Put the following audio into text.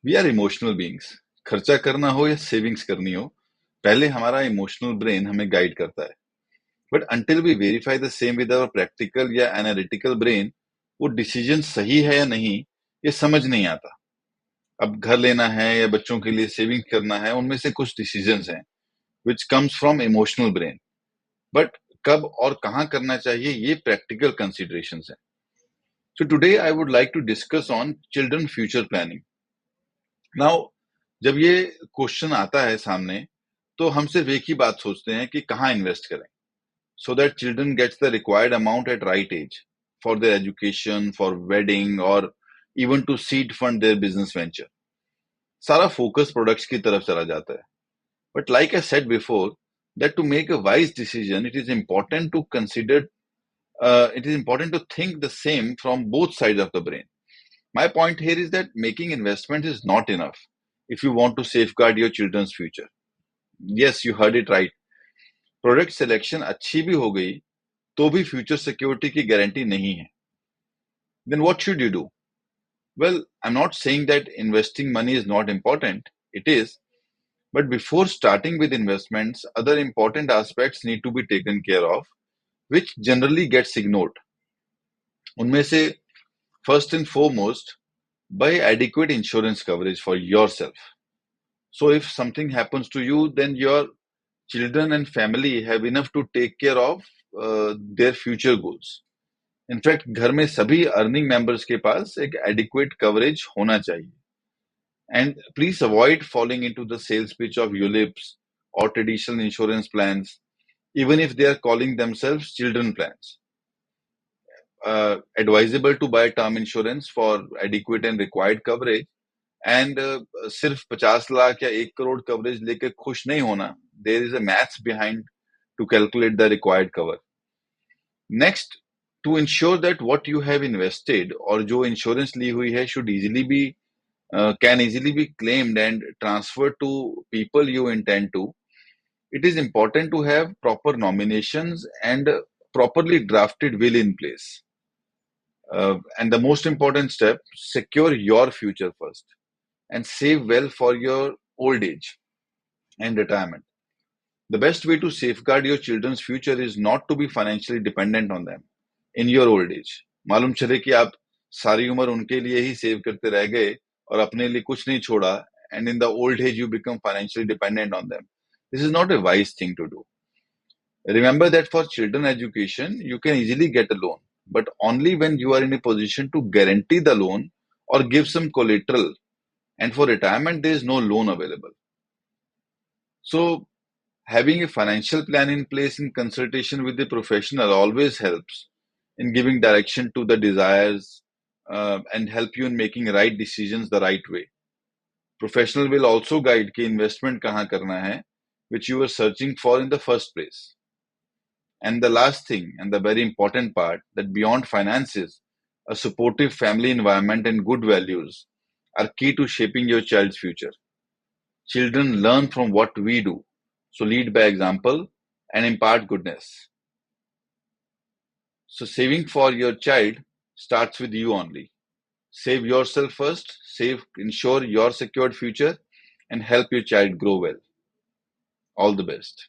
We are emotional beings. खर्चा करना हो या सेविंग्स करनी हो, पहले हमारा इमोशनल ब्रेन हमें गाइड करता है। But until we verify the same with our practical या एनालिटिकल ब्रेन, वो डिसीजन सही है या नहीं, ये समझ नहीं आता। अब घर लेना है या बच्चों के लिए सेविंग करना है, उनमें से कुछ डिसीजंस हैं which comes from emotional brain. But कब और कहाँ करना चाहिए, ये प्रैक्टिकल कंसिडरेशंस हैं। So today I would like to discuss on children future planning. Now, जब ये क्वेश्चन आता है सामने, तो हम सिर्फ एक ही बात सोचते हैं कि कहाँ इन्वेस्ट करें, so that children gets the required amount at right age for their education, for wedding, or even to seed fund their business venture. सारा फोकस प्रोडक्ट्स की तरफ चला जाता है। But like I said before, that to make a wise decision, it is important to think the same from both sides of the brain. My point here is that making investment is not enough if you want to safeguard your children's future. Yes, you heard it right. Product selection अच्छी भी हो गई तो भी future security की guarantee नहीं है। Then what should you do? Well, I'm not saying that investing money is not important. It is. But before starting with investments, other important aspects need to be taken care of, which generally gets ignored. उनमें से first and foremost, buy adequate insurance coverage for yourself. So if something happens to you, then your children and family have enough to take care of their future goals. In fact घर में सभी earning members के पास एक adequate coverage होना चाहिए। And please avoid following into the sales pitch of ULIPs और traditional insurance plans, even if they are calling themselves children plans. Advisable to buy term insurance for adequate and required coverage, and सिर्फ 50 लाख या 1 crore coverage लेके खुश नहीं होना। There is a maths behind to calculate the required cover. Next, to ensure that what you have invested और जो insurance ली हुई है can easily be claimed and transferred to people you intend to, it is important to have proper nominations and properly drafted will in place. And the most important step, secure your future first and save well for your old age and retirement. The best way to safeguard your children's future is not to be financially dependent on them in your old age. मालूम चले कि आप सारी उम्र उनके लिए ही save करते रह गए और अपने लिए कुछ नहीं छोड़ा, and in the old age you become financially dependent on them. This is not a wise thing to do. Remember that for children education, you can easily get a loan, but only when you are in a position to guarantee the loan or give some collateral. And for retirement, there is no loan available. So having a financial plan in place in consultation with the professional always helps in giving direction to the desires and help you in making right decisions the right way. Professional will also guide कि investment कहाँ करना है, which you were searching for in the first place. And the last thing, and the very important part, that beyond finances, a supportive family environment and good values are key to shaping your child's future. Children learn from what we do, so lead by example and impart goodness. So saving for your child starts with you only. Save yourself first, ensure your secured future, and help your child grow well. All the best.